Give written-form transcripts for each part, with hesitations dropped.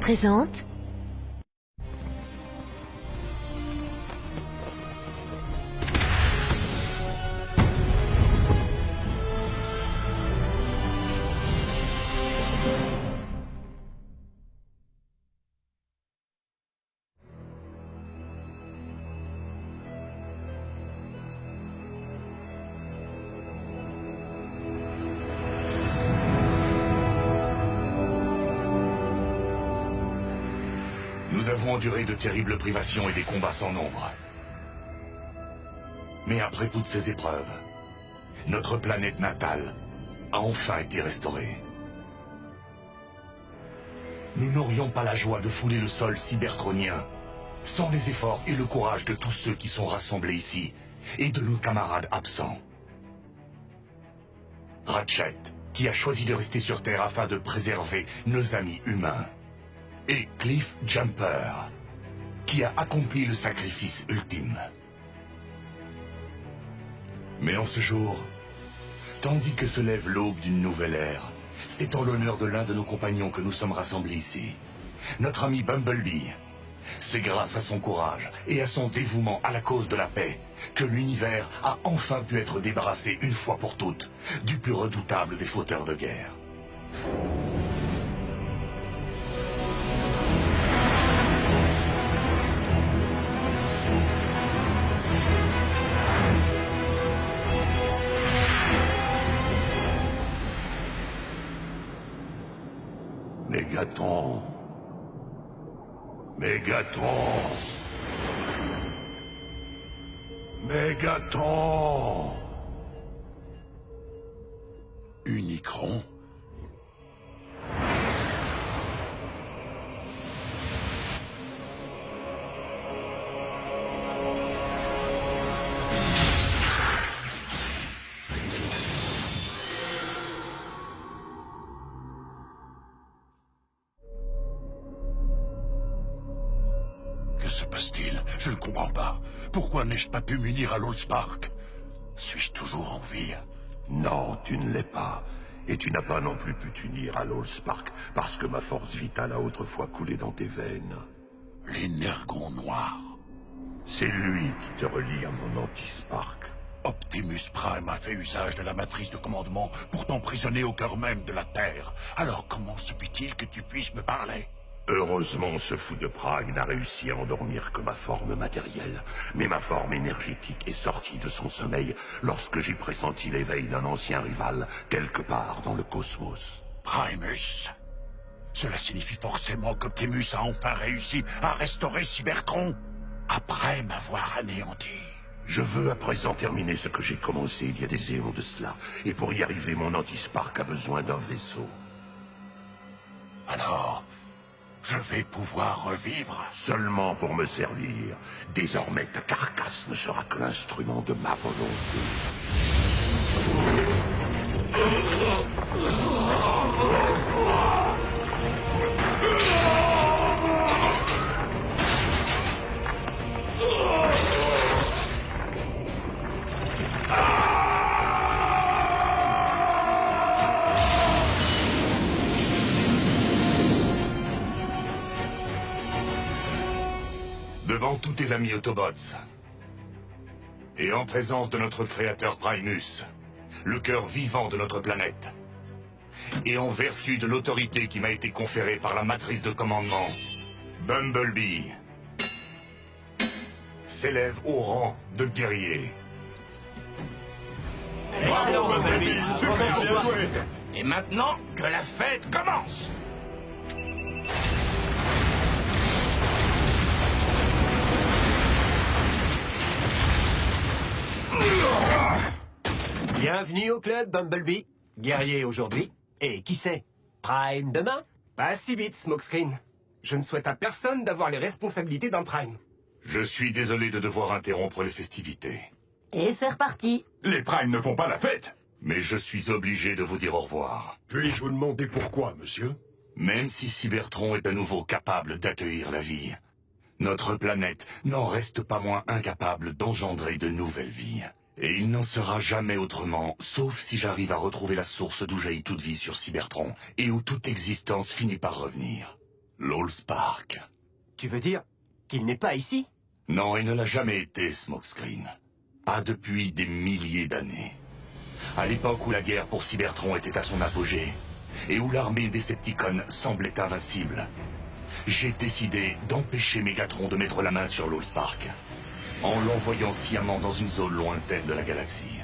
présente... Nous avons enduré de terribles privations et des combats sans nombre. Mais après toutes ces épreuves, notre planète natale a enfin été restaurée. Nous n'aurions pas la joie de fouler le sol cybertronien sans les efforts et le courage de tous ceux qui sont rassemblés ici et de nos camarades absents. Ratchet, qui a choisi de rester sur Terre afin de préserver nos amis humains. Et Cliff Jumper, qui a accompli le sacrifice ultime. Mais en ce jour, tandis que se lève l'aube d'une nouvelle ère, c'est en l'honneur de l'un de nos compagnons que nous sommes rassemblés ici, notre ami Bumblebee. C'est grâce à son courage et à son dévouement à la cause de la paix que l'univers a enfin pu être débarrassé une fois pour toutes du plus redoutable des fauteurs de guerre. Mégatron. Mégatron. Mégatron. Unicron. Que se passe-t-il? Je ne comprends pas. Pourquoi n'ai-je pas pu m'unir à l'Allspark? Suis-je toujours en vie? Non, tu ne l'es pas. Et tu n'as pas non plus pu t'unir à l'Allspark parce que ma force vitale a autrefois coulé dans tes veines. L'énergon noir. C'est lui qui te relie à mon anti-Spark. Optimus Prime a fait usage de la matrice de commandement pour t'emprisonner au cœur même de la Terre. Alors comment se fait-il que tu puisses me parler? Heureusement, ce fou de Prime n'a réussi à endormir que ma forme matérielle. Mais ma forme énergétique est sortie de son sommeil lorsque j'ai pressenti l'éveil d'un ancien rival quelque part dans le cosmos. Primus. Cela signifie forcément qu'Optimus a enfin réussi à restaurer Cybertron, après m'avoir anéanti. Je veux à présent terminer ce que j'ai commencé il y a des éons de cela. Et pour y arriver, mon anti-Spark a besoin d'un vaisseau. Alors... je vais pouvoir revivre seulement pour me servir. Désormais, ta carcasse ne sera que l'instrument de ma volonté. Devant tous tes amis Autobots, et en présence de notre créateur Primus, le cœur vivant de notre planète, et en vertu de l'autorité qui m'a été conférée par la matrice de commandement, Bumblebee s'élève au rang de guerrier. Bravo, Bumblebee, super bien joué. Et maintenant, que la fête commence! Bienvenue au club, Bumblebee. Guerrier aujourd'hui. Et qui sait? Prime demain? Pas si vite, Smokescreen. Je ne souhaite à personne d'avoir les responsabilités d'un Prime. Je suis désolé de devoir interrompre les festivités. Et c'est reparti. Les Primes ne font pas la fête. Mais je suis obligé de vous dire au revoir. Puis-je vous demander pourquoi, monsieur? Même si Cybertron est à nouveau capable d'accueillir la vie, notre planète n'en reste pas moins incapable d'engendrer de nouvelles vies. Et il n'en sera jamais autrement, sauf si j'arrive à retrouver la source d'où jaillit toute vie sur Cybertron, et où toute existence finit par revenir. L'Allspark. Tu veux dire qu'il n'est pas ici? Non, il ne l'a jamais été, Smokescreen. Pas depuis des milliers d'années. À l'époque où la guerre pour Cybertron était à son apogée, et où l'armée Decepticon semblait invincible, j'ai décidé d'empêcher Megatron de mettre la main sur l'Allspark, en l'envoyant sciemment dans une zone lointaine de la galaxie.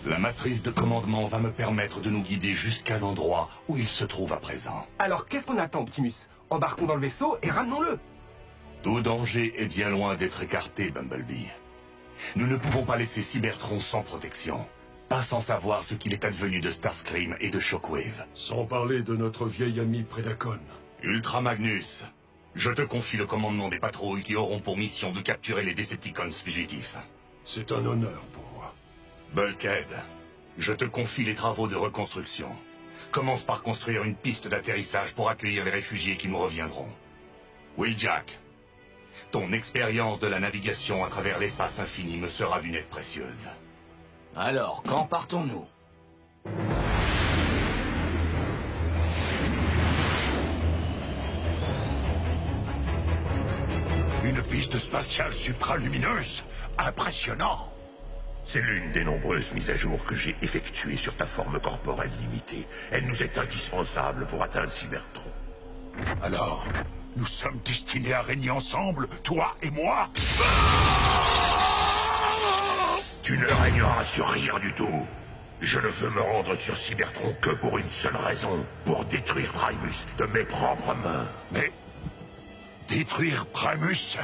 La matrice de commandement va me permettre de nous guider jusqu'à l'endroit où il se trouve à présent. Alors qu'est-ce qu'on attend, Optimus? Embarquons dans le vaisseau et ramenons-le. Tout danger est bien loin d'être écarté, Bumblebee. Nous ne pouvons pas laisser Cybertron sans protection. Pas sans savoir ce qu'il est advenu de Starscream et de Shockwave. Sans parler de notre vieil ami Predacon. Ultra Magnus, je te confie le commandement des patrouilles qui auront pour mission de capturer les Decepticons fugitifs. C'est un honneur pour moi. Bulkhead, je te confie les travaux de reconstruction. Commence par construire une piste d'atterrissage pour accueillir les réfugiés qui nous reviendront. Wheeljack, ton expérience de la navigation à travers l'espace infini me sera d'une aide précieuse. Alors, quand partons-nous? Une piste spatiale supralumineuse? Impressionnant! C'est l'une des nombreuses mises à jour que j'ai effectuées sur ta forme corporelle limitée. Elle nous est indispensable pour atteindre Cybertron. Alors, nous sommes destinés à régner ensemble, toi et moi? Tu ne régneras sur rien du tout. Je ne veux me rendre sur Cybertron que pour une seule raison. Pour détruire Primus de mes propres mains. Mais... détruire Primus,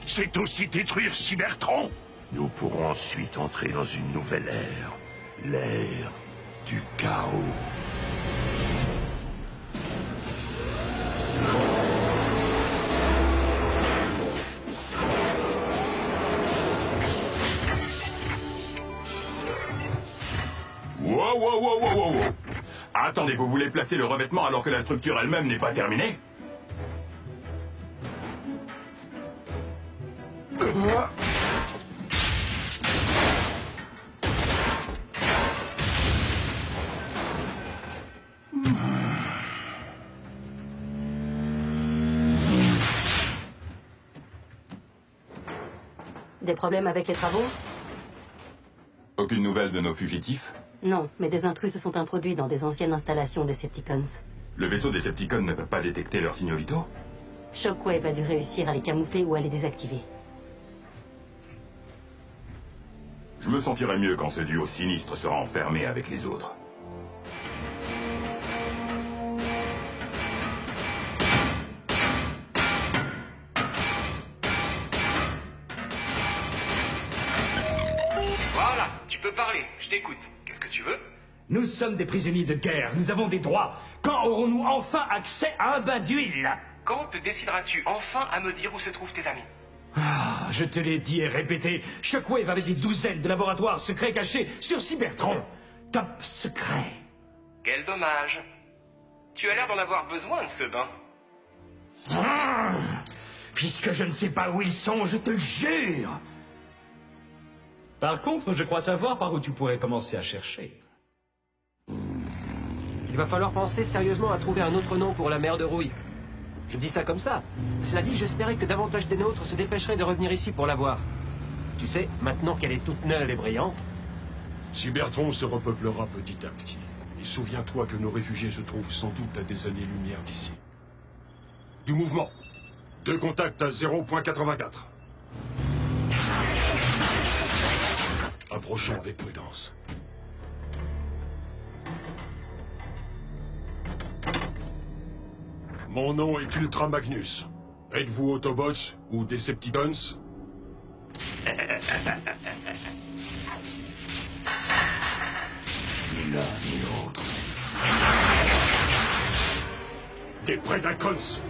c'est aussi détruire Cybertron? Nous pourrons ensuite entrer dans une nouvelle ère. L'ère du chaos. Wow, wow, wow, wow, wow, wow. Attendez, vous voulez placer le revêtement alors que la structure elle-même n'est pas terminée? Des problèmes avec les travaux? Aucune nouvelle de nos fugitifs? Non, mais des intrus se sont introduits dans des anciennes installations des Decepticons. Le vaisseau des Decepticons ne peut pas détecter leurs signaux vitaux? Shockwave a dû réussir à les camoufler ou à les désactiver. Je me sentirai mieux quand ce duo sinistre sera enfermé avec les autres. Voilà, tu peux parler, je t'écoute. Qu'est-ce que tu veux? Nous sommes des prisonniers de guerre, nous avons des droits. Quand aurons-nous enfin accès à un bain d'huile? Quand te décideras-tu enfin à me dire où se trouvent tes amis? Ah, je te l'ai dit et répété, Shockwave avait des douzaines de laboratoires secrets cachés sur Cybertron. Top secret. Quel dommage. Tu as l'air d'en avoir besoin de ce bain. Puisque je ne sais pas où ils sont, je te le jure. Par contre, je crois savoir par où tu pourrais commencer à chercher. Il va falloir penser sérieusement à trouver un autre nom pour la mer de rouille. Je dis ça comme ça. Cela dit, j'espérais que davantage des nôtres se dépêcheraient de revenir ici pour la voir. Tu sais, maintenant qu'elle est toute neuve et brillante... Cybertron se repeuplera petit à petit. Et souviens-toi que nos réfugiés se trouvent sans doute à des années-lumière d'ici. Du mouvement. 2 contacts à 0.84. Approchons avec prudence. Mon nom est Ultra Magnus. Êtes-vous Autobots ou Decepticons? Ni l'un ni l'autre. Des Predacons!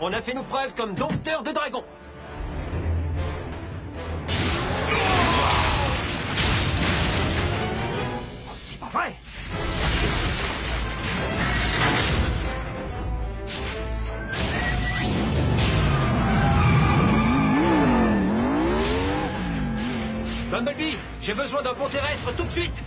On a fait nos preuves comme dompteurs de dragons. C'est pas vrai. Bumblebee, j'ai besoin d'un pont terrestre tout de suite.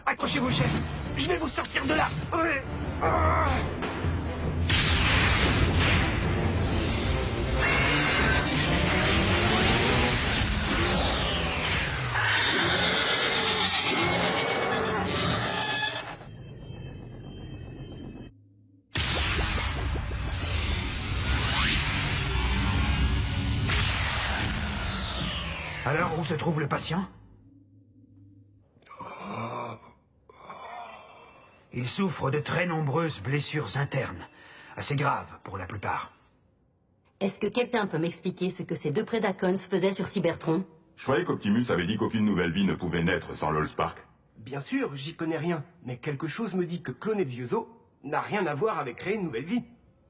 Accrochez-vous, chef. Je vais vous sortir de là. Alors, où se trouve le patient? Il souffre de très nombreuses blessures internes, assez graves pour la plupart. Est-ce que quelqu'un peut m'expliquer ce que ces deux Predacons faisaient sur Cybertron? Je croyais qu'Optimus avait dit qu'aucune nouvelle vie ne pouvait naître sans l'Allspark. Bien sûr, j'y connais rien. Mais quelque chose me dit que cloner de vieux os n'a rien à voir avec créer une nouvelle vie.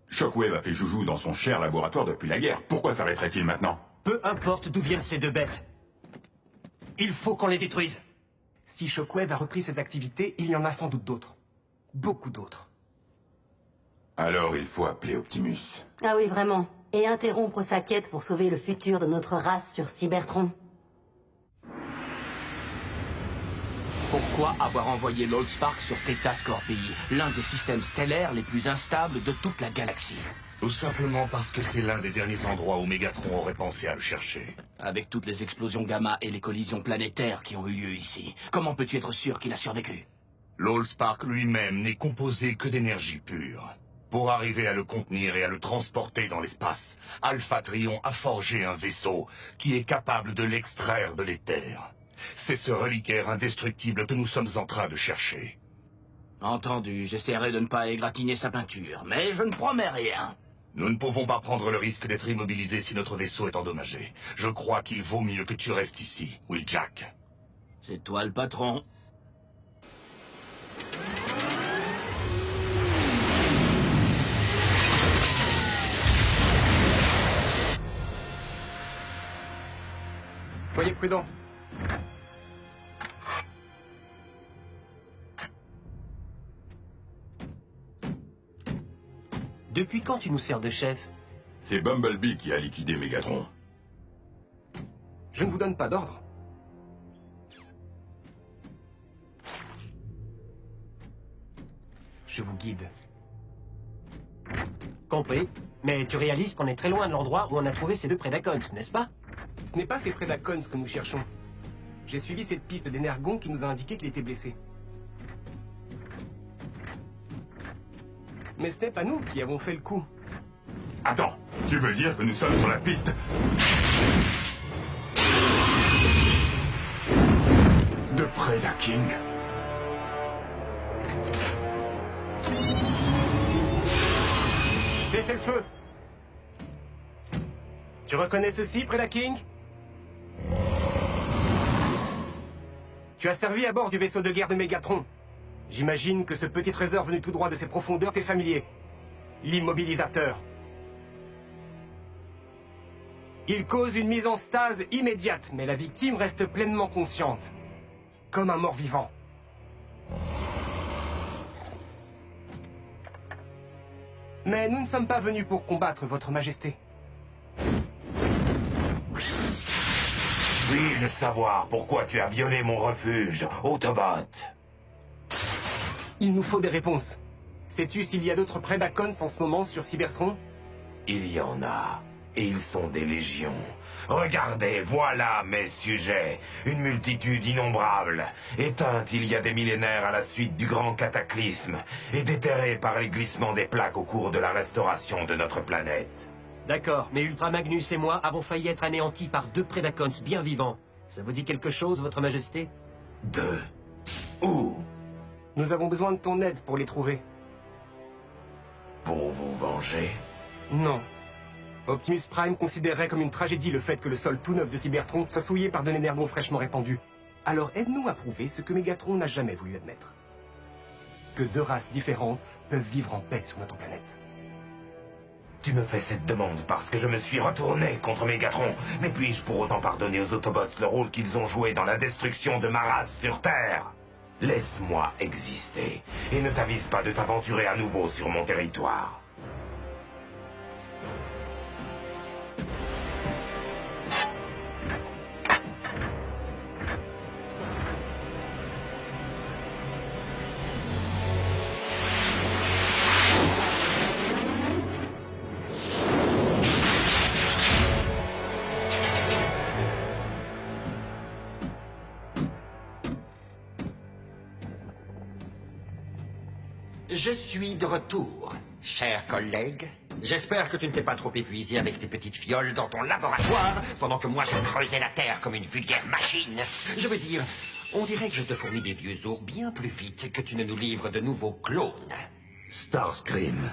Shockwave a fait joujou dans son cher laboratoire depuis la guerre. Pourquoi s'arrêterait-il maintenant? Peu importe d'où viennent ces deux bêtes. Il faut qu'on les détruise. Si Shockwave a repris ses activités, il y en a sans doute d'autres. Beaucoup d'autres. Alors il faut appeler Optimus. Ah oui, vraiment. Et interrompre sa quête pour sauver le futur de notre race sur Cybertron. Pourquoi avoir envoyé l'Allspark sur Theta Scorpii, l'un des systèmes stellaires les plus instables de toute la galaxie? Tout simplement parce que c'est l'un des derniers endroits où Megatron aurait pensé à le chercher. Avec toutes les explosions gamma et les collisions planétaires qui ont eu lieu ici, comment peux-tu être sûr qu'il a survécu? L'Allspark lui-même n'est composé que d'énergie pure. Pour arriver à le contenir et à le transporter dans l'espace, Alpha Trion a forgé un vaisseau qui est capable de l'extraire de l'éther. C'est ce reliquaire indestructible que nous sommes en train de chercher. Entendu, j'essaierai de ne pas égratigner sa peinture, mais je ne promets rien. Nous ne pouvons pas prendre le risque d'être immobilisés si notre vaisseau est endommagé. Je crois qu'il vaut mieux que tu restes ici, Wheeljack. C'est toi le patron. Soyez prudents. Depuis quand tu nous sers de chef? C'est Bumblebee qui a liquidé Megatron. Je ne vous donne pas d'ordre. Je vous guide. Compris. Mais tu réalises qu'on est très loin de l'endroit où on a trouvé ces deux Predacons, n'est-ce pas? Ce n'est pas ces Predacons que nous cherchons. J'ai suivi cette piste d'Energon qui nous a indiqué qu'il était blessé. Mais ce n'est pas nous qui avons fait le coup. Attends, tu veux dire que nous sommes sur la piste de Predaking? Cessez le feu! Tu reconnais ceci, Predaking? Tu as servi à bord du vaisseau de guerre de Megatron. J'imagine que ce petit trésor venu tout droit de ses profondeurs t'est familier. L'immobilisateur. Il cause une mise en stase immédiate, mais la victime reste pleinement consciente. Comme un mort-vivant. Mais nous ne sommes pas venus pour combattre, Votre Majesté. Puis-je savoir pourquoi tu as violé mon refuge, Autobot? Il nous faut des réponses. Sais-tu s'il y a d'autres Predacons en ce moment sur Cybertron? Il y en a, et ils sont des légions. Regardez, voilà mes sujets. Une multitude innombrable, éteinte il y a des millénaires à la suite du grand cataclysme, et déterrée par les glissements des plaques au cours de la restauration de notre planète. D'accord, mais Ultra Magnus et moi avons failli être anéantis par deux Predacons bien vivants. Ça vous dit quelque chose, Votre Majesté? Deux? Où? Nous avons besoin de ton aide pour les trouver. pour vous venger? Non. Optimus Prime considérerait comme une tragédie le fait que le sol tout neuf de Cybertron soit souillé par de l'énergon fraîchement répandu. Alors aide-nous à prouver ce que Megatron n'a jamais voulu admettre. Que deux races différentes peuvent vivre en paix sur notre planète. Tu me fais cette demande parce que je me suis retourné contre Megatron. Mais puis-je pour autant pardonner aux Autobots le rôle qu'ils ont joué dans la destruction de ma race sur Terre? Laisse-moi exister et ne t'avise pas de t'aventurer à nouveau sur mon territoire. Je suis de retour, cher collègue. J'espère que tu ne t'es pas trop épuisé avec tes petites fioles dans ton laboratoire pendant que moi je creusais la terre comme une vulgaire machine. Je veux dire, on dirait que je te fournis des vieux os bien plus vite que tu ne nous livres de nouveaux clones. Starscream,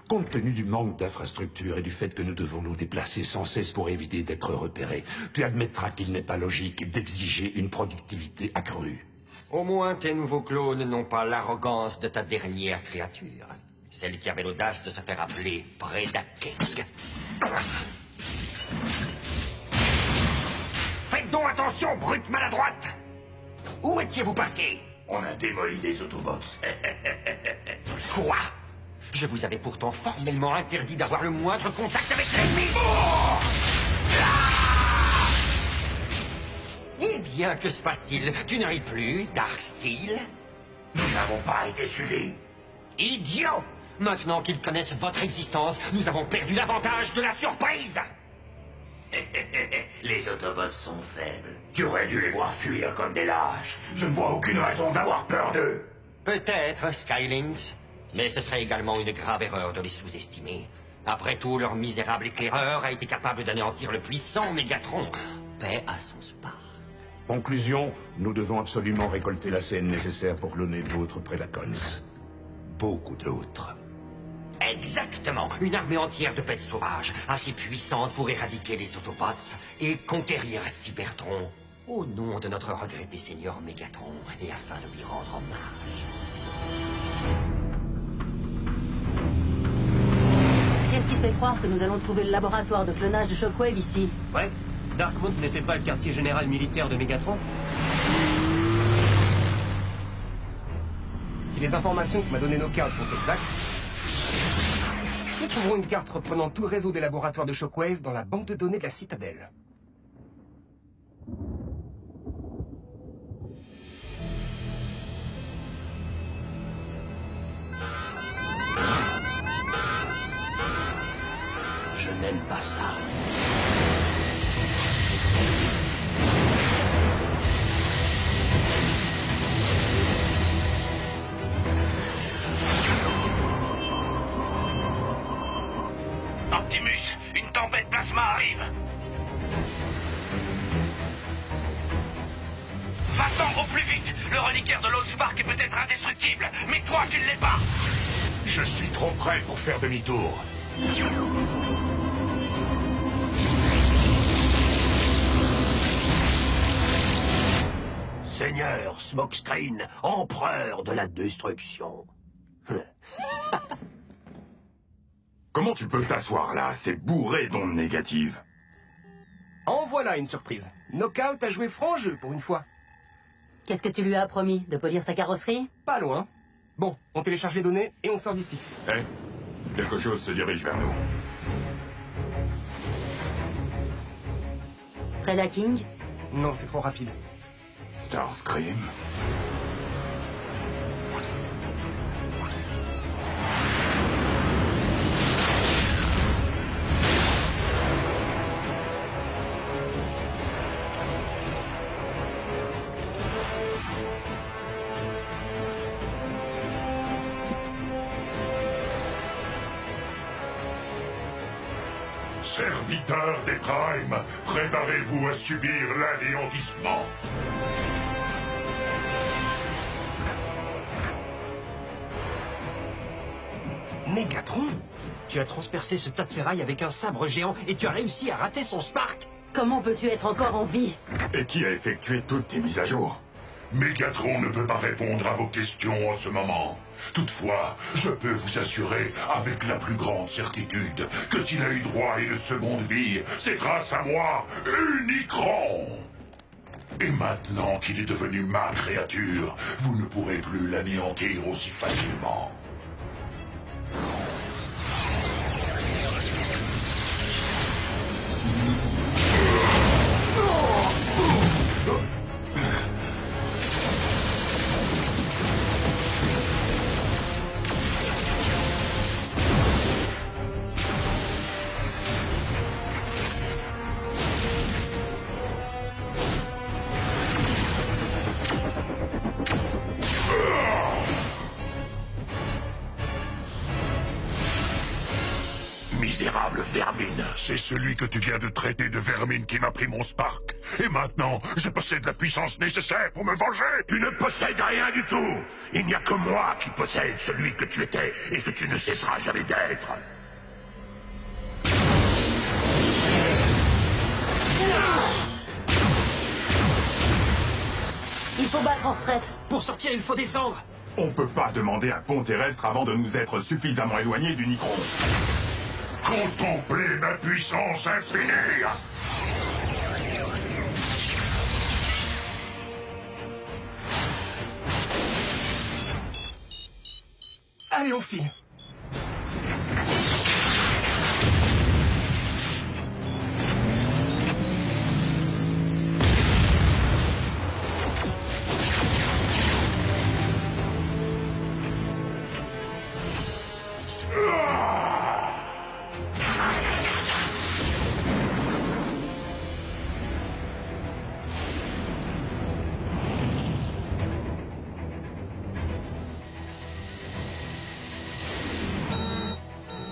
compte tenu du manque d'infrastructures et du fait que nous devons nous déplacer sans cesse pour éviter d'être repérés, tu admettras qu'il n'est pas logique d'exiger une productivité accrue. Au moins, tes nouveaux clones n'ont pas l'arrogance de ta dernière créature. Celle qui avait l'audace de se faire appeler Predaking. Faites donc attention, brute maladroite! Où étiez-vous passé? On a démoli les Autobots. Quoi? Je vous avais pourtant formellement interdit d'avoir le moindre contact avec l'ennemi. Eh bien, que se passe-t-il? Tu ne ris plus, Darksteel? Nous n'avons pas été suivis. Idiot! Maintenant qu'ils connaissent votre existence, nous avons perdu l'avantage de la surprise! Les Autobots sont faibles. Tu aurais dû les voir fuir comme des lâches. Je ne vois aucune raison d'avoir peur d'eux. Peut-être, Skylynx. Mais ce serait également une grave erreur de les sous-estimer. Après tout, leur misérable éclaireur a été capable d'anéantir le puissant Megatron. Paix à son spa. Conclusion, nous devons absolument récolter la scène nécessaire pour cloner d'autres Predacons. Beaucoup d'autres. Exactement! Une armée entière de bêtes sauvages, assez puissante pour éradiquer les Autobots et conquérir Cybertron, au nom de notre regretté seigneur Megatron, et afin de lui rendre hommage. Qu'est-ce qui te fait croire que nous allons trouver le laboratoire de clonage de Shockwave ici? Ouais, Darkmoon n'était pas le quartier général militaire de Megatron? Si les informations que m'a donné Knockout sont exactes, nous trouverons une carte reprenant tout le réseau des laboratoires de Shockwave dans la banque de données de la Citadelle. Je n'aime pas ça. Optimus, une tempête plasma arrive. Va-t'en au plus vite. Le reliquaire de l'Allspark est peut-être indestructible, mais toi, tu ne l'es pas. Je suis trop près pour faire demi-tour. Seigneur Smokescreen, empereur de la destruction. Comment tu peux t'asseoir là? C'est bourré d'ondes négatives. En voilà une surprise. Knockout a joué franc jeu pour une fois. Qu'est-ce que tu lui as promis? De polir sa carrosserie? Pas loin. Bon, on télécharge les données et on sort d'ici. Eh, quelque chose se dirige vers nous. Predaking? Non, c'est trop rapide. Starscream? Serviteurs des Primes, préparez-vous à subir l'anéantissement. Mégatron? Tu as transpercé ce tas de ferraille avec un sabre géant et tu as réussi à rater son Spark? Comment peux-tu être encore en vie? Et qui a effectué toutes tes mises à jour? Mégatron ne peut pas répondre à vos questions en ce moment. Toutefois, je peux vous assurer avec la plus grande certitude que s'il a eu droit à une seconde vie, c'est grâce à moi, Unicron. Et maintenant qu'il est devenu ma créature, vous ne pourrez plus l'anéantir aussi facilement. Misérable vermine, c'est celui que tu viens de traiter de vermine qui m'a pris mon Spark. Et maintenant, je possède la puissance nécessaire pour me venger. Tu ne possèdes rien du tout. Il n'y a que moi qui possède celui que tu étais et que tu ne cesseras jamais d'être. Il faut battre en retraite. Pour sortir, il faut descendre. On peut pas demander un pont terrestre avant de nous être suffisamment éloignés d'Unicron. Contemplez ma puissance infinie. Allez, on file.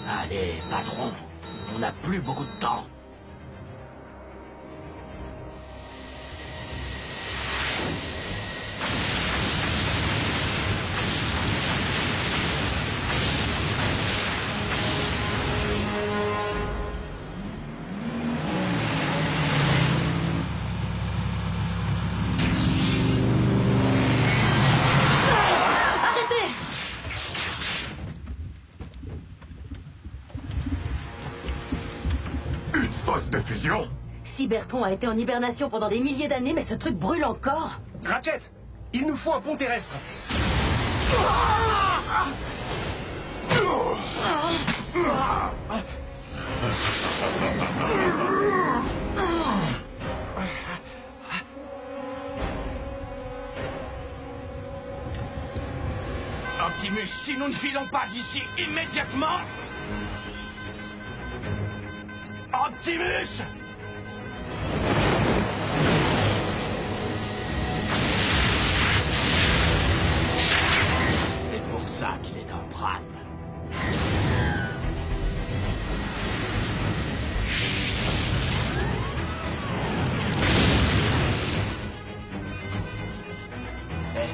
Allez, patron, on n'a plus beaucoup de temps. De fusion? Cybertron a été en hibernation pendant des milliers d'années, mais ce truc brûle encore. Ratchet, il nous faut un pont terrestre. Optimus, si nous ne filons pas d'ici immédiatement... Optimus! C'est pour ça qu'il est un Prime.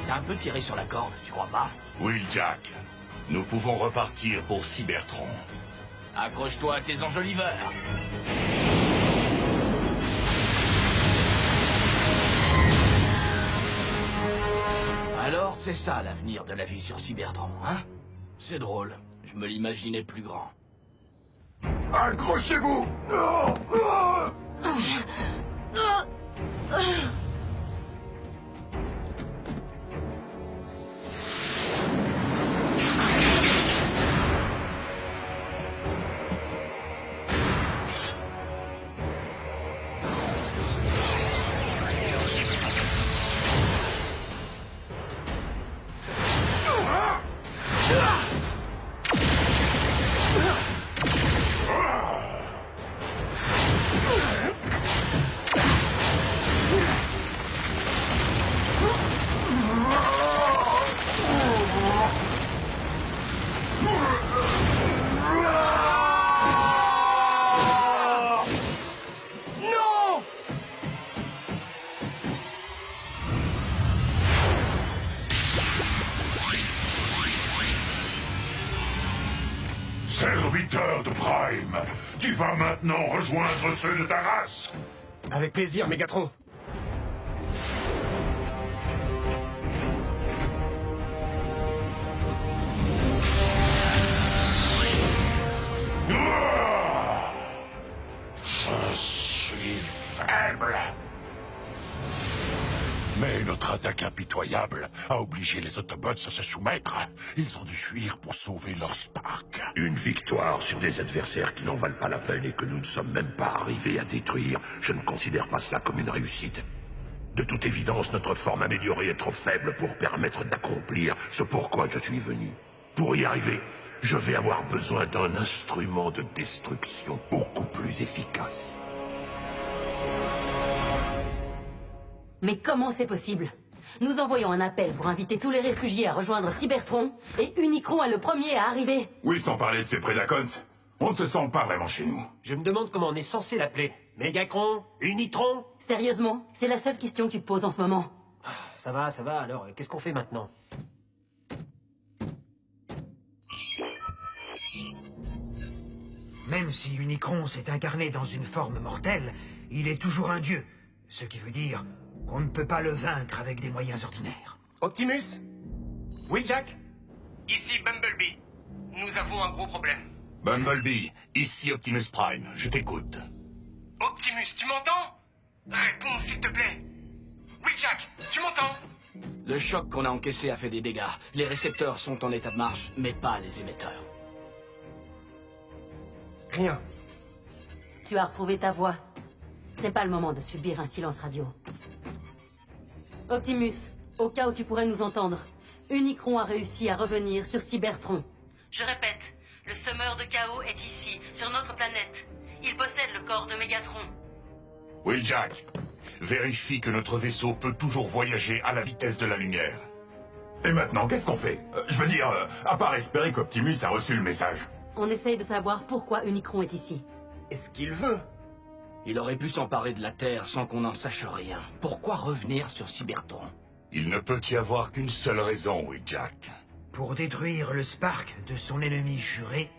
T'as un peu tiré sur la corde, tu crois pas? Oui, Jack. Nous pouvons repartir pour Cybertron. Accroche-toi à tes enjoliveurs. Alors, c'est ça l'avenir de la vie sur Cybertron, hein? C'est drôle, je me l'imaginais plus grand. Accrochez-vous! serviteur de Prime, tu vas maintenant rejoindre ceux de ta race. Avec plaisir, Mégatron. Je suis faible. Mais notre attaque impitoyable a obligé les Autobots à se soumettre. Ils ont dû fuir pour sauver leur Spark. Une victoire sur des adversaires qui n'en valent pas la peine et que nous ne sommes même pas arrivés à détruire, je ne considère pas cela comme une réussite. De toute évidence, notre forme améliorée est trop faible pour permettre d'accomplir ce pourquoi je suis venu. Pour y arriver, je vais avoir besoin d'un instrument de destruction beaucoup plus efficace. Mais comment c'est possible? Nous envoyons un appel pour inviter tous les réfugiés à rejoindre Cybertron, et Unicron est le premier à arriver. Oui, sans parler de ces Predacons, on ne se sent pas vraiment chez nous. Je me demande comment on est censé l'appeler. Mégacron? Unitron? Sérieusement, c'est la seule question que tu te poses en ce moment. Ça va, alors qu'est-ce qu'on fait maintenant? Même si Unicron s'est incarné dans une forme mortelle, il est toujours un dieu. Ce qui veut dire qu'on ne peut pas le vaincre avec des moyens ordinaires. Optimus? Oui, Jack? Ici Bumblebee. Nous avons un gros problème. Bumblebee, ici Optimus Prime, je t'écoute. Optimus, tu m'entends? Réponds, s'il te plaît. Oui, Jack, tu m'entends? Le choc qu'on a encaissé a fait des dégâts. Les récepteurs sont en état de marche, mais pas les émetteurs. Rien. Tu as retrouvé ta voix. Ce n'est pas le moment de subir un silence radio. Optimus, au cas où tu pourrais nous entendre, Unicron a réussi à revenir sur Cybertron. Je répète, le semeur de chaos est ici, sur notre planète. Il possède le corps de Mégatron. Oui, Jack. Vérifie que notre vaisseau peut toujours voyager à la vitesse de la lumière. Et maintenant, qu'est-ce qu'on fait? Je veux dire, à part espérer qu'Optimus a reçu le message. On essaye de savoir pourquoi Unicron est ici. Est-ce qu'il veut? Il aurait pu s'emparer de la Terre sans qu'on n'en sache rien. Pourquoi revenir sur Cybertron? Il ne peut y avoir qu'une seule raison, oui, Jack. Pour détruire le Spark de son ennemi juré,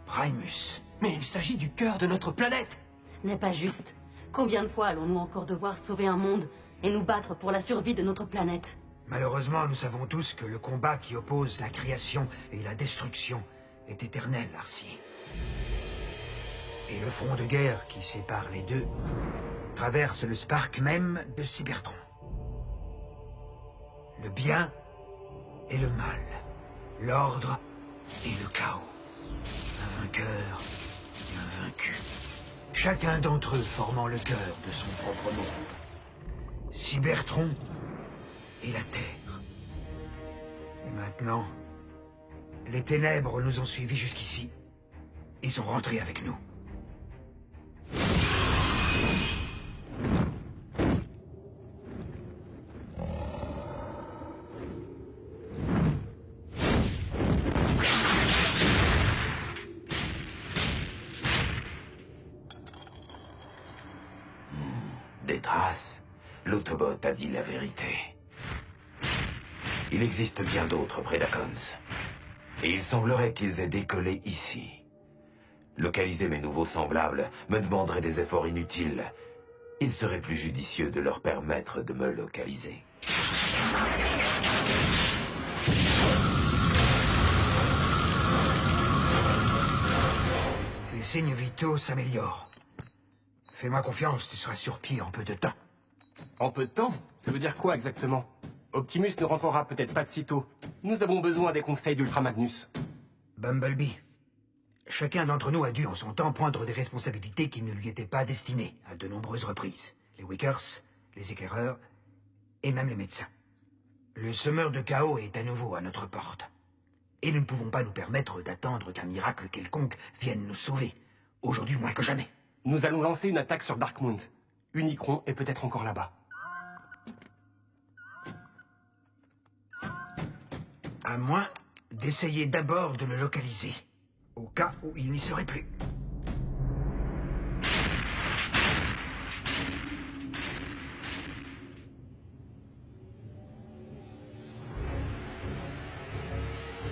Primus. Mais il s'agit du cœur de notre planète! Ce n'est pas juste. Combien de fois allons-nous encore devoir sauver un monde et nous battre pour la survie de notre planète? Malheureusement, nous savons tous que le combat qui oppose la création et la destruction est éternel, Arcee. Et le front de guerre qui sépare les deux traverse le Spark même de Cybertron. Le bien et le mal, l'ordre et le chaos, un vainqueur et un vaincu. Chacun d'entre eux formant le cœur de son propre monde. Cybertron et la Terre. Et maintenant, les ténèbres nous ont suivis jusqu'ici et sont rentrés avec nous. Des traces. L'autobot a dit la vérité. Il existe bien d'autres Predacons. Et il semblerait qu'ils aient décollé ici. Localiser mes nouveaux semblables me demanderait des efforts inutiles. Il serait plus judicieux de leur permettre de me localiser. Les signes vitaux s'améliorent. Fais-moi confiance, tu seras sur pied en peu de temps. En peu de temps? Ça veut dire quoi exactement? Optimus ne rentrera peut-être pas de sitôt. Nous avons besoin des conseils d'Ultra Magnus. Bumblebee, chacun d'entre nous a dû en son temps prendre des responsabilités qui ne lui étaient pas destinées à de nombreuses reprises. Les Wakers, les éclaireurs et même les médecins. Le semeur de chaos est à nouveau à notre porte. Et nous ne pouvons pas nous permettre d'attendre qu'un miracle quelconque vienne nous sauver. Aujourd'hui moins que jamais. Nous allons lancer une attaque sur Darkmoon. Unicron est peut-être encore là-bas. À moins d'essayer d'abord de le localiser, au cas où il n'y serait plus.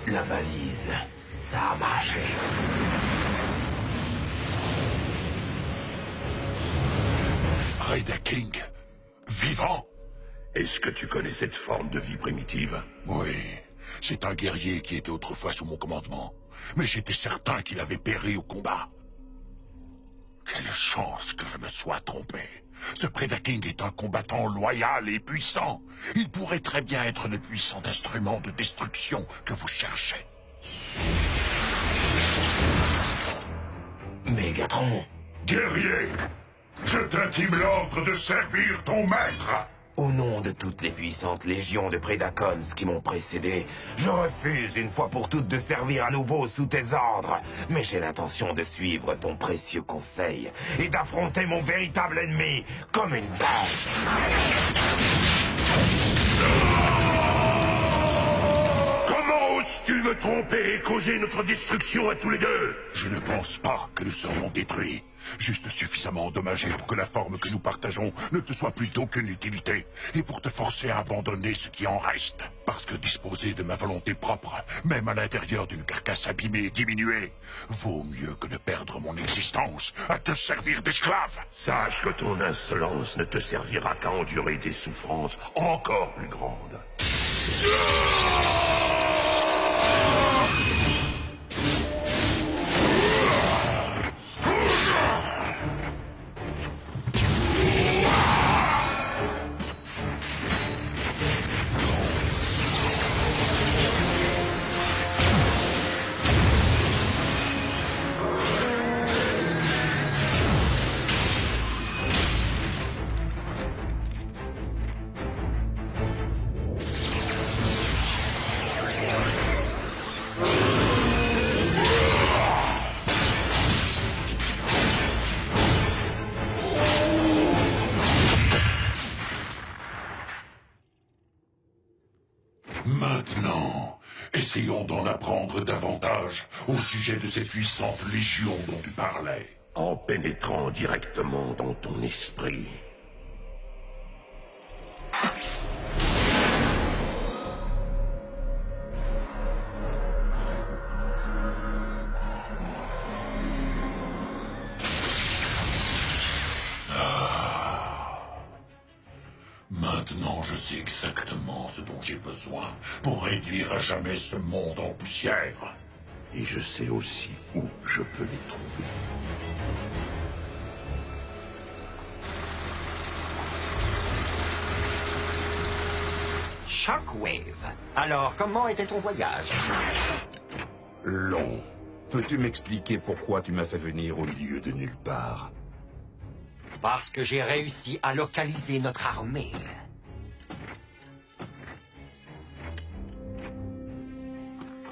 La balise, ça a marché. Predaking, vivant? Est-ce que tu connais cette forme de vie primitive? Oui, c'est un guerrier qui était autrefois sous mon commandement. Mais j'étais certain qu'il avait péri au combat. Quelle chance que je me sois trompé. Ce Predaking est un combattant loyal et puissant. Il pourrait très bien être le puissant instrument de destruction que vous cherchez. Mégatron. Guerrier, je t'intime l'ordre de servir ton maître. Au nom de toutes les puissantes légions de Predacons qui m'ont précédé, je refuse une fois pour toutes de servir à nouveau sous tes ordres. Mais j'ai l'intention de suivre ton précieux conseil et d'affronter mon véritable ennemi comme une bête. Comment oses-tu me tromper et causer notre destruction à tous les deux? Je ne pense pas que nous serons détruits. Juste suffisamment endommagés pour que la forme que nous partageons ne te soit plus d'aucune utilité, et pour te forcer à abandonner ce qui en reste. Parce que disposer de ma volonté propre, même à l'intérieur d'une carcasse abîmée et diminuée, vaut mieux que de perdre mon existence à te servir d'esclave. Sache que ton insolence ne te servira qu'à endurer des souffrances encore plus grandes. Maintenant, essayons d'en apprendre davantage au sujet de ces puissantes légions dont tu parlais. En pénétrant directement dans ton esprit. Maintenant, je sais exactement ce dont j'ai besoin pour réduire à jamais ce monde en poussière. Et je sais aussi où je peux les trouver. Shockwave. Alors, comment était ton voyage? Long. Peux-tu m'expliquer pourquoi tu m'as fait venir au milieu de nulle part? Parce que j'ai réussi à localiser notre armée.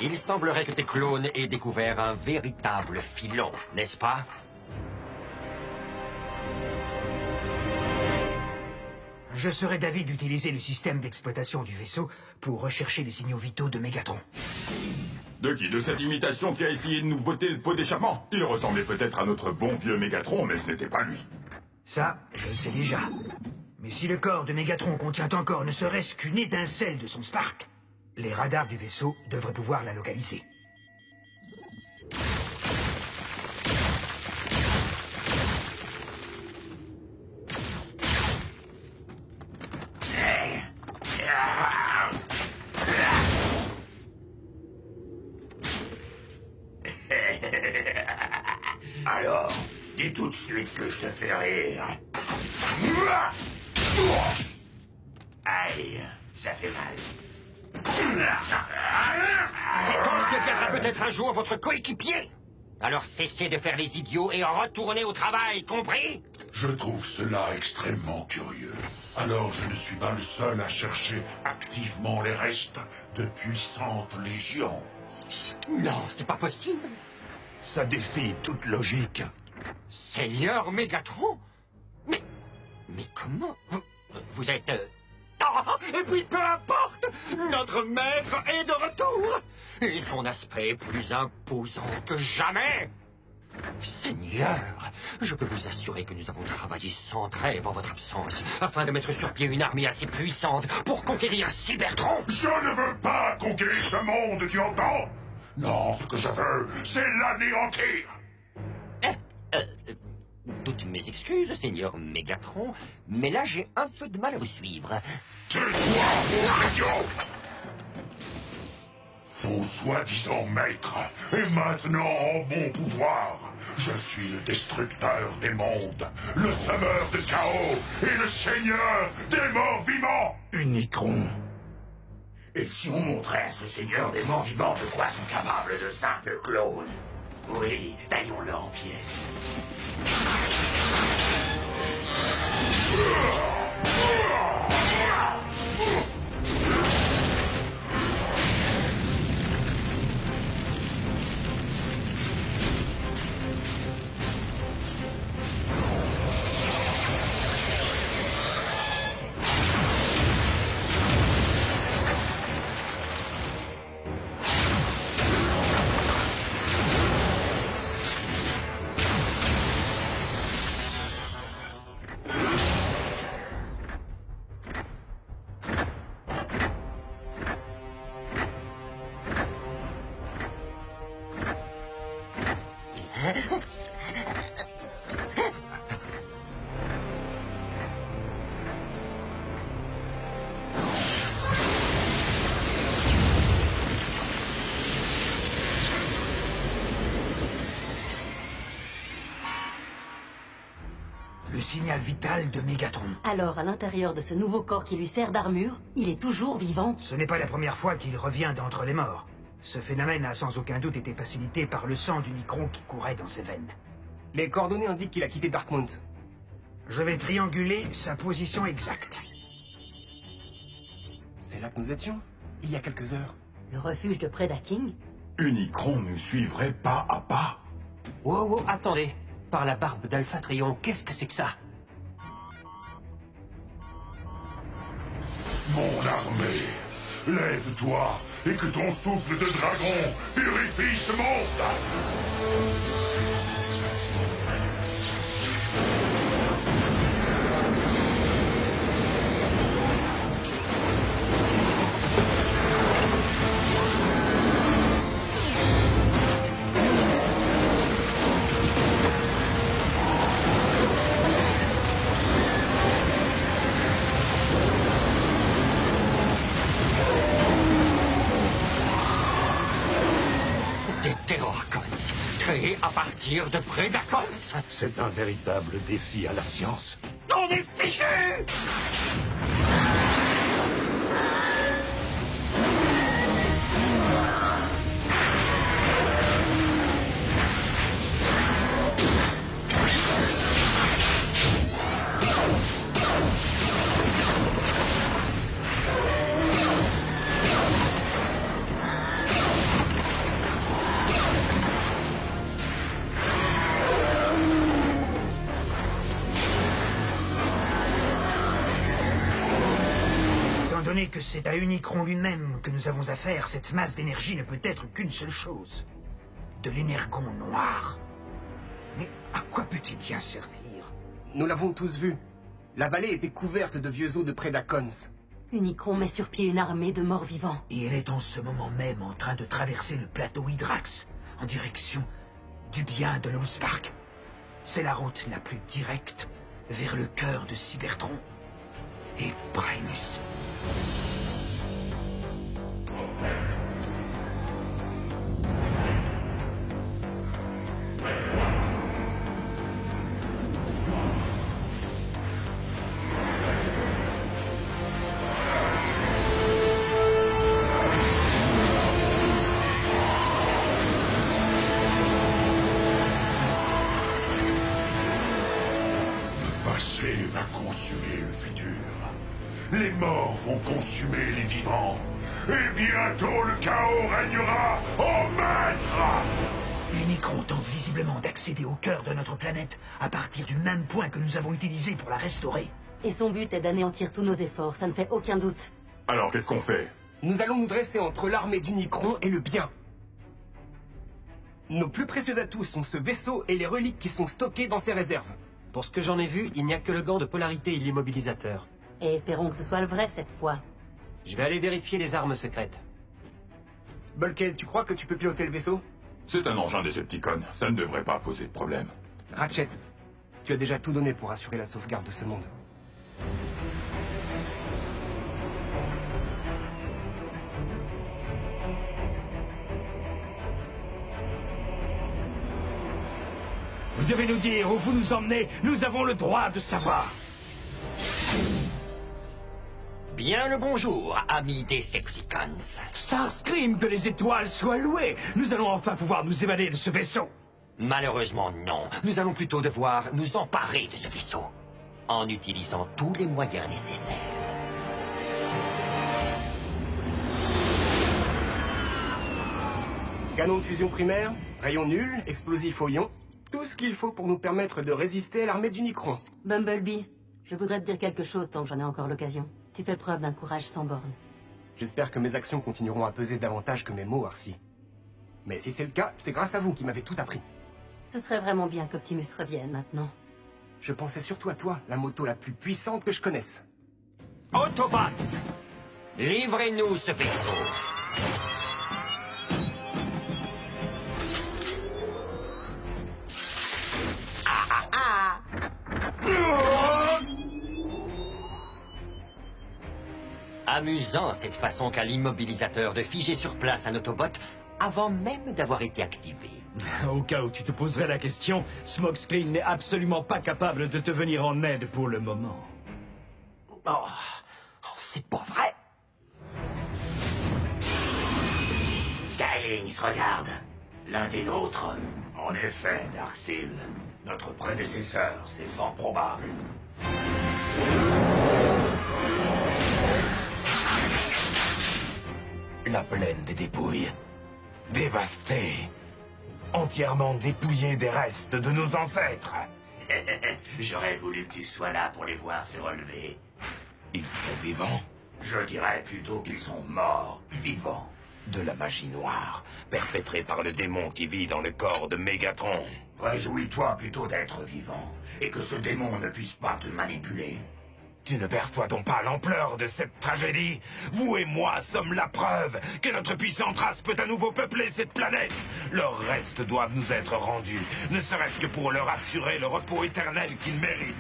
Il semblerait que tes clones aient découvert un véritable filon, n'est-ce pas? Je serais d'avis d'utiliser le système d'exploitation du vaisseau pour rechercher les signaux vitaux de Mégatron. De qui? De cette imitation qui a essayé de nous botter le pot d'échappement? Il ressemblait peut-être à notre bon vieux Mégatron, mais ce n'était pas lui. Ça, je le sais déjà. Mais si le corps de Mégatron contient encore ne serait-ce qu'une étincelle de son Spark, les radars du vaisseau devraient pouvoir la localiser. Alors, dis tout de suite que je te fais rire. Aïe, ça fait mal. Cet os deviendra peut-être un jour votre coéquipier. Alors cessez de faire les idiots et retournez au travail, compris? Je trouve cela extrêmement curieux. Alors je ne suis pas le seul à chercher activement les restes de puissantes légions. Non, c'est pas possible. Ça défie toute logique. Seigneur Mégatron? Mais comment? Vous êtes... Ah, et puis peu importe, notre maître est de retour. Et son aspect est plus imposant que jamais. Seigneur, je peux vous assurer que nous avons travaillé sans trêve en votre absence, afin de mettre sur pied une armée assez puissante pour conquérir Cybertron. Je ne veux pas conquérir ce monde, tu entends? Non, ce que je veux, c'est l'anéantir. Toutes mes excuses, Seigneur Mégatron, mais là j'ai un peu de mal à vous suivre. Tais-toi, mon idiot! Mon soi-disant maître est maintenant en bon pouvoir. Je suis le destructeur des mondes, le semeur de chaos et le seigneur des morts vivants. Unicron. Et si on montrait à ce seigneur des morts vivants de quoi sont capables de simples clones? Oui, taillons-le en pièces. Le signal vital de Mégatron. Alors, à l'intérieur de ce nouveau corps qui lui sert d'armure, il est toujours vivant? Ce n'est pas la première fois qu'il revient d'entre les morts. Ce phénomène a sans aucun doute été facilité par le sang d'Unicron qui courait dans ses veines. Les coordonnées indiquent qu'il a quitté Darkmount. Je vais trianguler sa position exacte. C'est là que nous étions, il y a quelques heures. Le refuge de Predaking? Unicron nous suivrait pas à pas. Wow, attendez. Par la barbe d'Alpha Trion, qu'est-ce que c'est que ça? Mon armée, lève-toi et que ton souffle de dragon purifie ce monde. Des Terrorcons, créés à partir de Predacons. C'est un véritable défi à la science. On est fichus! Étant donné que c'est à Unicron lui-même que nous avons affaire, cette masse d'énergie ne peut être qu'une seule chose. De l'énergon noir. Mais à quoi peut-il bien servir? Nous l'avons tous vu. La vallée était couverte de vieux os de Predacons. Unicron met sur pied une armée de morts vivants. Et elle est en ce moment même en train de traverser le plateau Hydrax, en direction du bien de l'Allspark. C'est la route la plus directe vers le cœur de Cybertron et Primus. Le passé va consumer le futur. Les morts vont consumer les vivants. Et bientôt le chaos régnera en maître. Unicron tente visiblement d'accéder au cœur de notre planète à partir du même point que nous avons utilisé pour la restaurer. Et son but est d'anéantir tous nos efforts, ça ne fait aucun doute. Alors qu'est-ce qu'on fait? Nous allons nous dresser entre l'armée d'Unicron et le bien. Nos plus précieux atouts sont ce vaisseau et les reliques qui sont stockées dans ses réserves. Pour ce que j'en ai vu, il n'y a que le gant de polarité et l'immobilisateur. Et espérons que ce soit le vrai cette fois. Je vais aller vérifier les armes secrètes. Bulkhead, tu crois que tu peux piloter le vaisseau? C'est un engin Decepticon, ça ne devrait pas poser de problème. Ratchet, Tu as déjà tout donné pour assurer la sauvegarde de ce monde. Vous devez nous dire où vous nous emmenez. Nous avons le droit de savoir. Bien le bonjour, amis Decepticons. Starscream, que les étoiles soient louées. Nous allons enfin pouvoir nous évader de ce vaisseau. Malheureusement, non. Nous allons plutôt devoir nous emparer de ce vaisseau. En utilisant tous les moyens nécessaires. Canon de fusion primaire, rayon nul, explosif au ion. Tout ce qu'il faut pour nous permettre de résister à l'armée d'Unicron. Bumblebee, je voudrais te dire quelque chose tant que j'en ai encore l'occasion. Tu fais preuve d'un courage sans borne. J'espère que mes actions continueront à peser davantage que mes mots, Arcee. Mais si c'est le cas, c'est grâce à vous qui m'avez tout appris. Ce serait vraiment bien qu'Optimus revienne maintenant. Je pensais surtout à toi, la moto la plus puissante que je connaisse. Autobots, livrez-nous ce vaisseau. Amusant cette façon qu'a l'immobilisateur de figer sur place un Autobot avant même d'avoir été activé. Au cas où tu te poserais la question, Smokescreen n'est absolument pas capable de te venir en aide pour le moment. Oh, c'est pas vrai. Skylynx, regarde. L'un des nôtres. En effet, Darksteel. Notre prédécesseur, c'est fort probable. La plaine des dépouilles. Dévastée. Entièrement dépouillée des restes de nos ancêtres. J'aurais voulu que tu sois là pour les voir se relever. Ils sont vivants? Je dirais plutôt qu'ils sont morts, vivants. De la magie noire, perpétrée par le démon qui vit dans le corps de Mégatron. Réjouis-toi plutôt d'être vivant, et que ce démon ne puisse pas te manipuler. Tu ne perçois donc pas l'ampleur de cette tragédie? Vous et moi sommes la preuve que notre puissante race peut à nouveau peupler cette planète. Leurs restes doivent nous être rendus, ne serait-ce que pour leur assurer le repos éternel qu'ils méritent.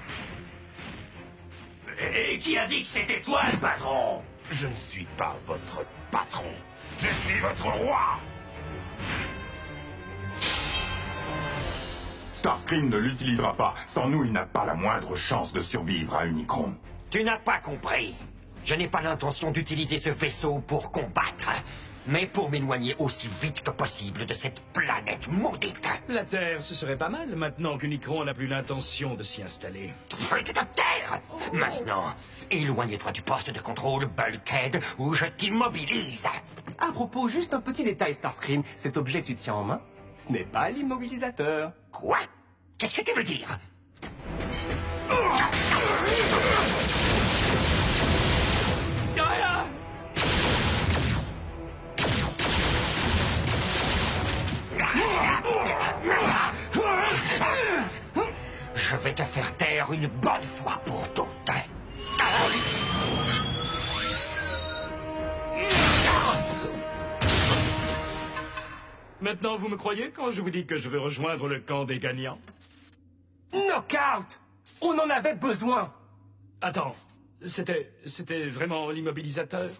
Et qui a dit que c'était toi le patron? Je ne suis pas votre patron. Je suis votre roi! Starscream ne l'utilisera pas. Sans nous, il n'a pas la moindre chance de survivre à Unicron. Tu n'as pas compris. Je n'ai pas l'intention d'utiliser ce vaisseau pour combattre, mais pour m'éloigner aussi vite que possible de cette planète maudite. La Terre, ce serait pas mal, maintenant qu'Unicron n'a plus l'intention de s'y installer. Je veux te taire! Maintenant, éloigne-toi du poste de contrôle, Bulkhead, ou je t'immobilise. À propos, juste un petit détail, Starscream. Cet objet que tu tiens en main, ce n'est pas l'immobilisateur. Quoi? Qu'est-ce que tu veux dire? Je vais te faire taire une bonne fois pour toutes. Maintenant, vous me croyez quand je vous dis que je vais rejoindre le camp des gagnants? Knockout! On en avait besoin! Attends, c'était vraiment l'immobilisateur?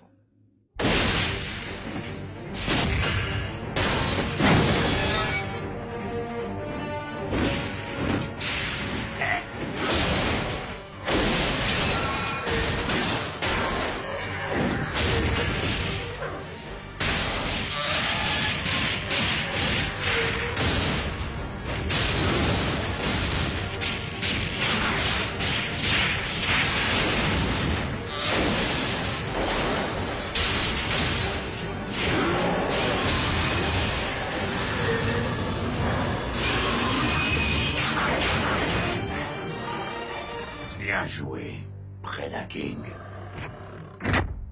Bien joué, Predaking.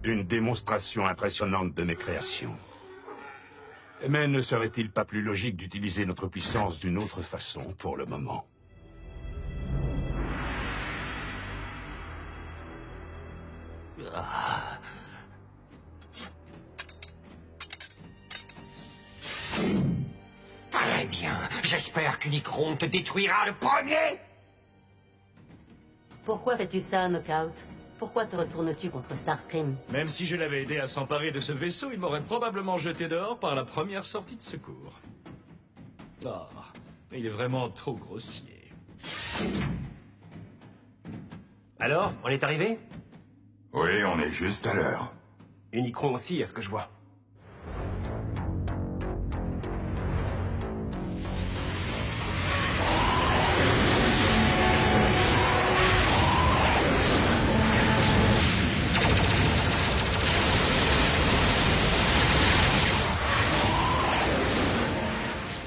Une démonstration impressionnante de mes créations. Mais ne serait-il pas plus logique d'utiliser notre puissance d'une autre façon pour le moment? Très bien. J'espère qu'Unicron te détruira le premier. Pourquoi fais-tu ça, Knockout? Pourquoi te retournes-tu contre Starscream? Même si je l'avais aidé à s'emparer de ce vaisseau, il m'aurait probablement jeté dehors par la première sortie de secours. Ah, il est vraiment trop grossier. Alors, on est arrivé? Oui, on est juste à l'heure. Unicron aussi, à ce que je vois.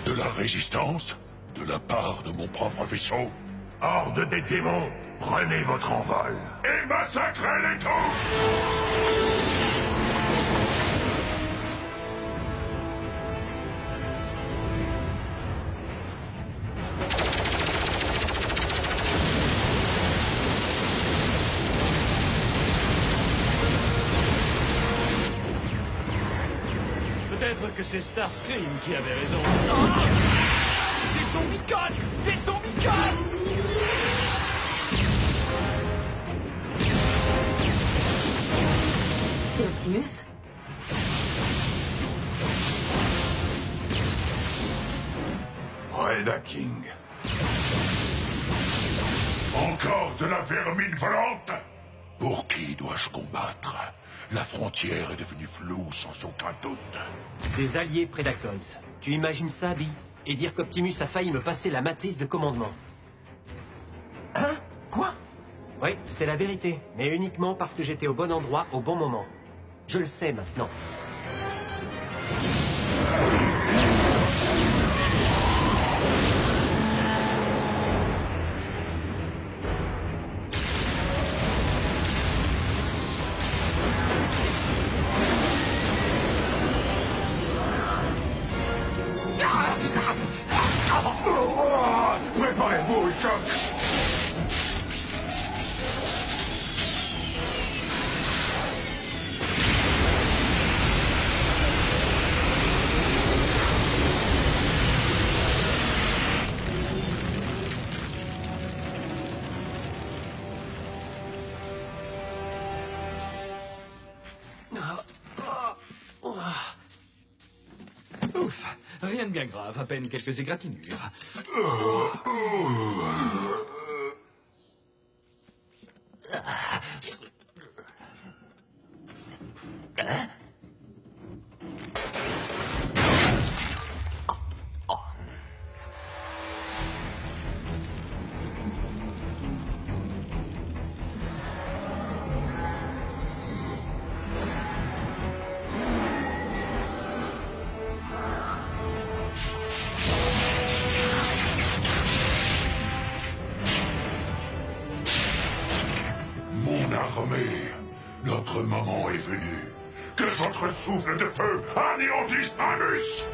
De la résistance? De la part de mon propre vaisseau? Horde des démons, prenez votre envol et massacrez-les tous! Peut-être que c'est Starscream qui avait raison. Des zombicoles! Des zombicoles! C'est Optimus? Reda King. Encore de la vermine volante? Pour qui dois-je combattre? La frontière est devenue floue sans aucun doute. Des alliés Predacons. Tu imagines ça, Bi? Et dire qu'Optimus a failli me passer la matrice de commandement. Hein? Quoi? Oui, c'est la vérité. Mais uniquement parce que j'étais au bon endroit au bon moment. Je le sais maintenant. Préparez-vous au choc! Ouf, rien de bien grave, à peine quelques égratignures. Mon armée, notre moment est venu. Que votre souffle de feu anéantisse Manus!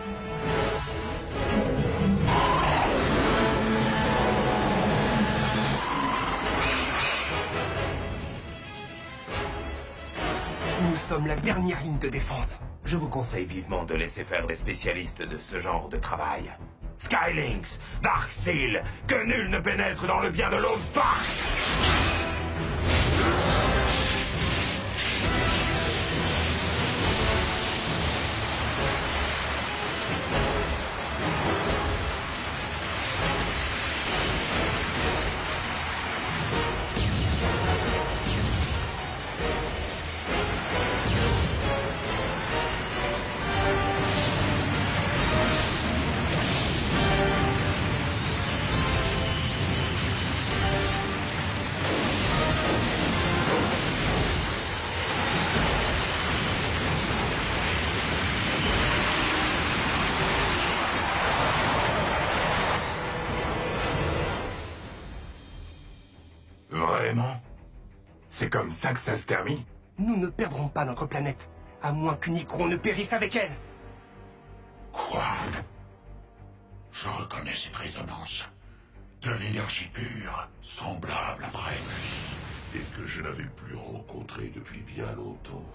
Nous sommes la dernière ligne de défense. Je vous conseille vivement de laisser faire les spécialistes de ce genre de travail. Skylynx, Darksteel, que nul ne pénètre dans le bien de l'Allspark! Vraiment? C'est comme ça que ça se termine? Nous ne perdrons pas notre planète, à moins qu'Unicron ne périsse avec elle. Quoi? Je reconnais cette résonance. De l'énergie pure, semblable à Primus. Et que je n'avais plus rencontré depuis bien longtemps.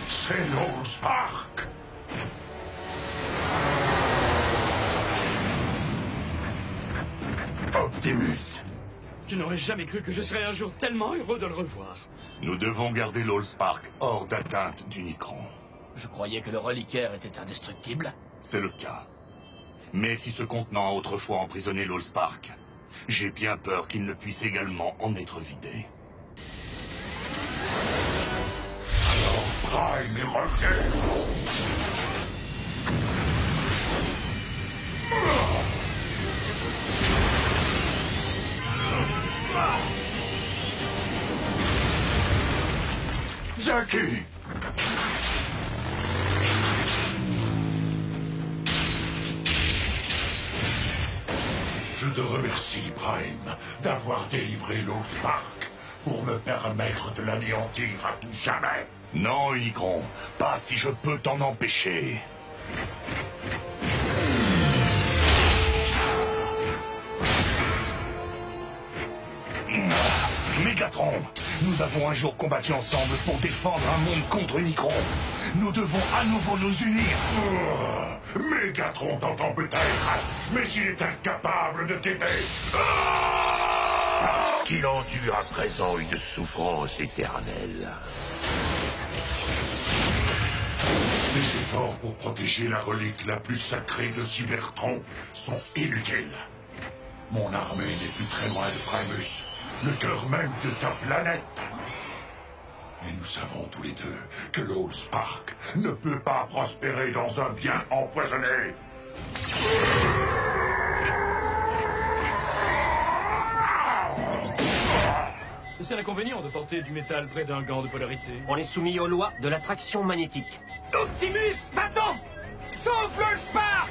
C'est l'Allspark! Optimus, Je n'aurais jamais cru que je serais un jour tellement heureux de le revoir. Nous devons garder l'Allspark hors d'atteinte d'Unicron. Je croyais que le reliquaire était indestructible. C'est le cas. Mais si ce contenant a autrefois emprisonné l'Allspark, j'ai bien peur qu'il ne puisse également en être vidé. Alors Prime est revenu. Jackie! Je te remercie, Prime, d'avoir délivré l'Allspark pour me permettre de l'anéantir à tout jamais. Non, Unicron, pas si je peux t'en empêcher. Mégatron, nous avons un jour combattu ensemble pour défendre un monde contre Unicron. Nous devons à nouveau nous unir. Mégatron t'entend peut-être, mais il est incapable de t'aider. Parce qu'il endure à présent une souffrance éternelle. Les efforts pour protéger la relique la plus sacrée de Cybertron sont inutiles. Mon armée n'est plus très loin de Primus, le cœur même de ta planète. Et nous savons tous les deux que l'Allspark ne peut pas prospérer dans un bien empoisonné. C'est l'inconvénient de porter du métal près d'un gant de polarité. On est soumis aux lois de l'attraction magnétique. Optimus, va-t'en! Sauve l'Allspark!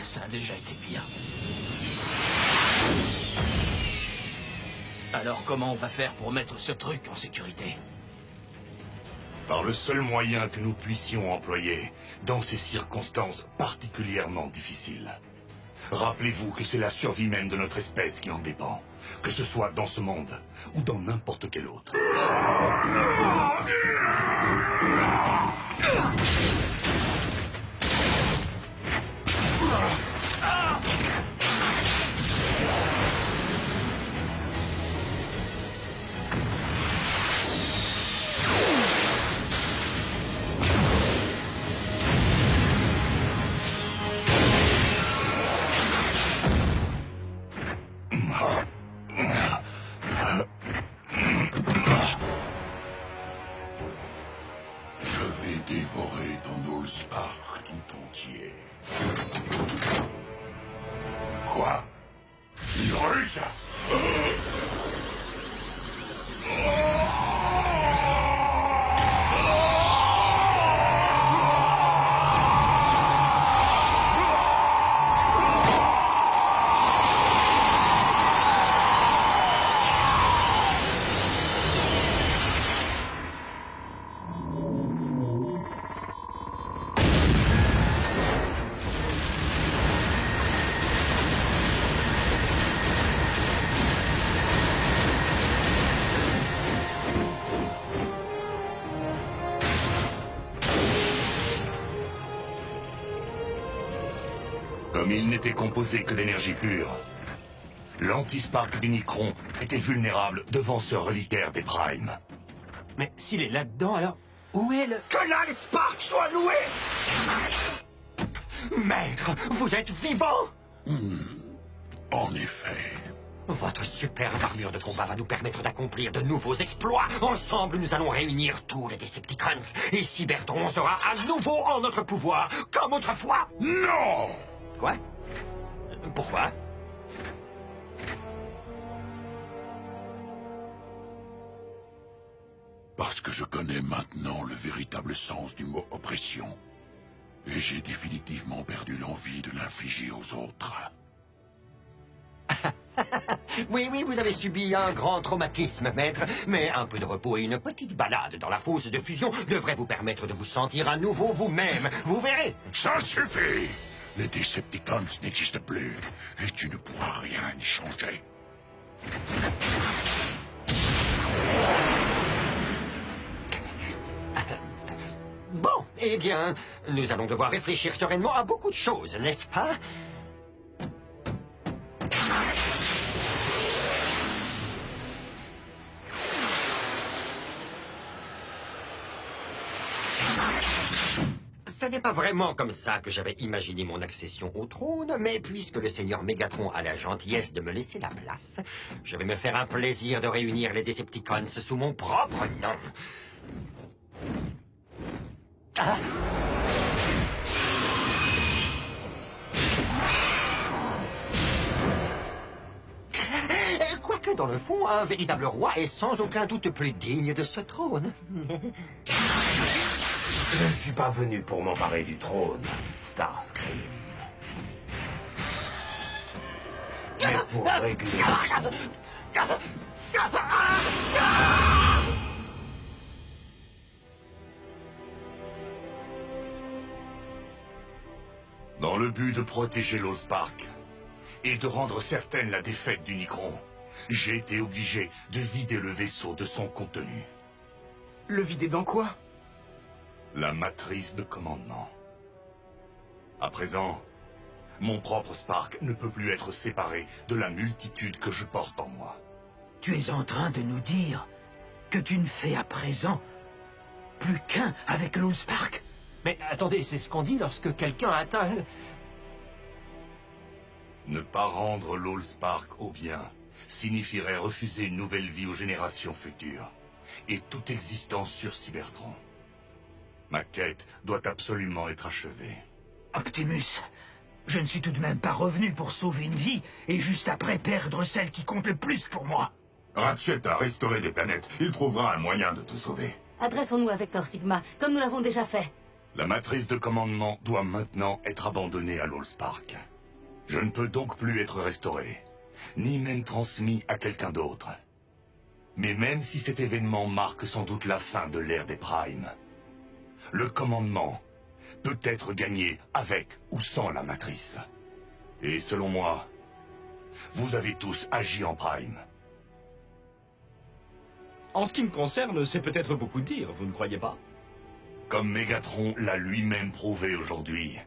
Ça a déjà été pire. Alors comment on va faire pour mettre ce truc en sécurité? Par le seul moyen que nous puissions employer dans ces circonstances particulièrement difficiles. Rappelez-vous que c'est la survie même de notre espèce qui en dépend, que ce soit dans ce monde ou dans n'importe quel autre. Je vais dévorer ton Allspark tout entier. Quoi? Une ruse? Comme il n'était composé que d'énergie pure, l'antispark d'Unicron était vulnérable devant ce reliquaire des Primes. Mais s'il est là-dedans, alors où est le... Que l'Allspark soit loué! Maître, vous êtes vivant? En effet. Votre superbe armure de combat va nous permettre d'accomplir de nouveaux exploits. Ensemble, nous allons réunir tous les Decepticons. Et Cybertron sera à nouveau en notre pouvoir, comme autrefois. Non! Quoi? Pourquoi? Parce que je connais maintenant le véritable sens du mot oppression. Et j'ai définitivement perdu l'envie de l'infliger aux autres. Oui, vous avez subi un grand traumatisme, maître. Mais un peu de repos et une petite balade dans la fosse de fusion devraient vous permettre de vous sentir à nouveau vous-même. Vous verrez. Ça suffit! Les Decepticons n'existent plus. Et tu ne pourras rien y changer. Bon, eh bien, nous allons devoir réfléchir sereinement à beaucoup de choses, n'est-ce pas? Ce n'est pas vraiment comme ça que j'avais imaginé mon accession au trône, mais puisque le seigneur Megatron a la gentillesse de me laisser la place, je vais me faire un plaisir de réunir les Decepticons sous mon propre nom. Ah! Quoique, dans le fond, un véritable roi est sans aucun doute plus digne de ce trône. Je ne suis pas venu pour m'emparer du trône, Starscream. Mais pour régler le conflit. Dans le but de protéger l'Allspark et de rendre certaine la défaite d'Unicron, j'ai été obligé de vider le vaisseau de son contenu. Le vider dans quoi? La matrice de commandement. À présent, mon propre Spark ne peut plus être séparé de la multitude que je porte en moi. Tu es en train de nous dire que tu ne fais à présent plus qu'un avec l'Allspark? Mais attendez, c'est ce qu'on dit lorsque quelqu'un atteint le... Ne pas rendre l'Allspark au bien signifierait refuser une nouvelle vie aux générations futures et toute existence sur Cybertron. Ma quête doit absolument être achevée. Optimus, je ne suis tout de même pas revenu pour sauver une vie et juste après perdre celle qui compte le plus pour moi. Ratchet a restauré des planètes. Il trouvera un moyen de te sauver. Adressons-nous à Vector Sigma, comme nous l'avons déjà fait. La matrice de commandement doit maintenant être abandonnée à l'Allspark. Je ne peux donc plus être restauré, ni même transmis à quelqu'un d'autre. Mais même si cet événement marque sans doute la fin de l'ère des Primes, le commandement peut être gagné avec ou sans la matrice. Et selon moi, vous avez tous agi en Prime. En ce qui me concerne, c'est peut-être beaucoup dire, vous ne croyez pas? Comme Megatron l'a lui-même prouvé aujourd'hui,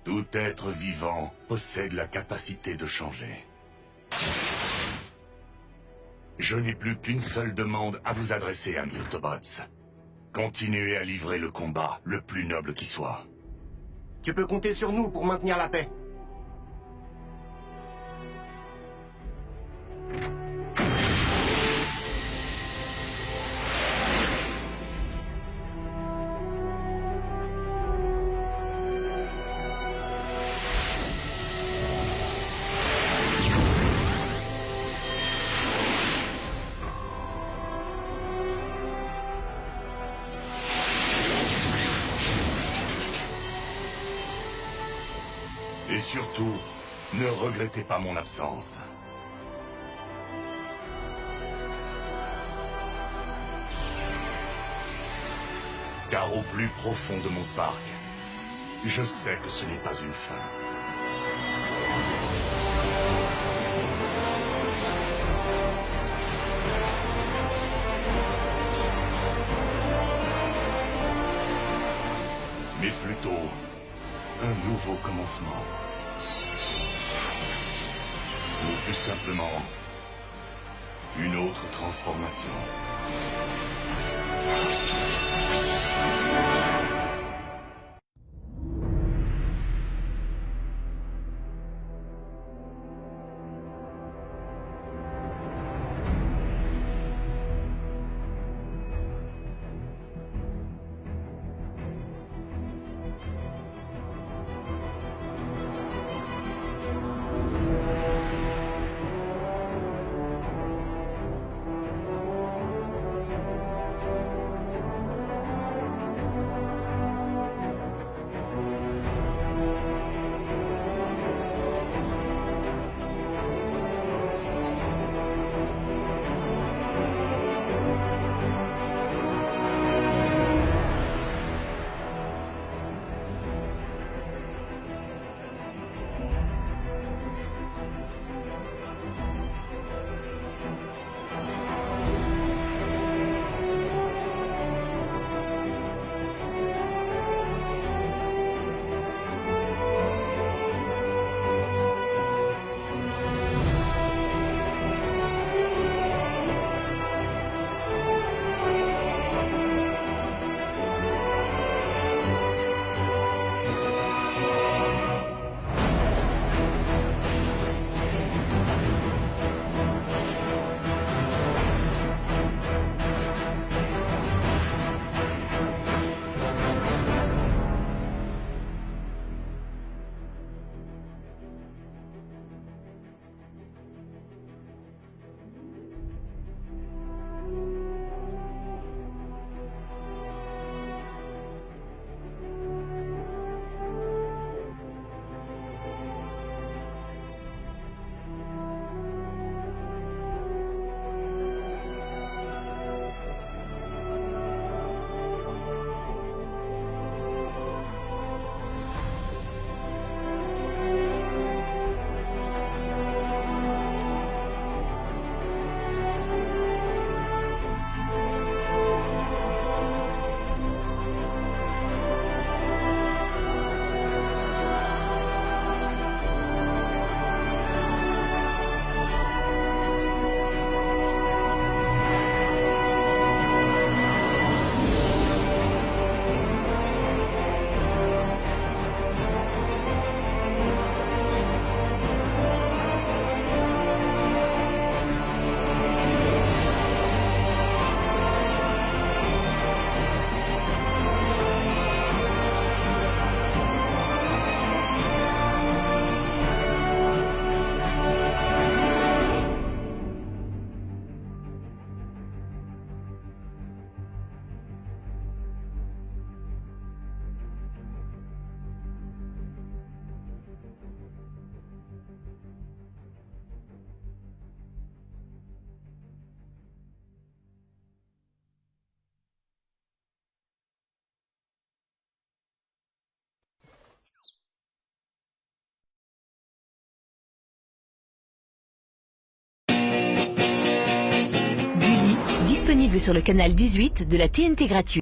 tout être vivant possède la capacité de changer. Je n'ai plus qu'une seule demande à vous adresser, amis Autobots. Continuez à livrer le combat le plus noble qui soit. Tu peux compter sur nous pour maintenir la paix. Et surtout, ne regrettez pas mon absence. Car au plus profond de mon Spark, je sais que ce n'est pas une fin. Mais plutôt, un nouveau commencement. Ou plus simplement, une autre transformation. disponible sur le canal 18 de la TNT gratuite.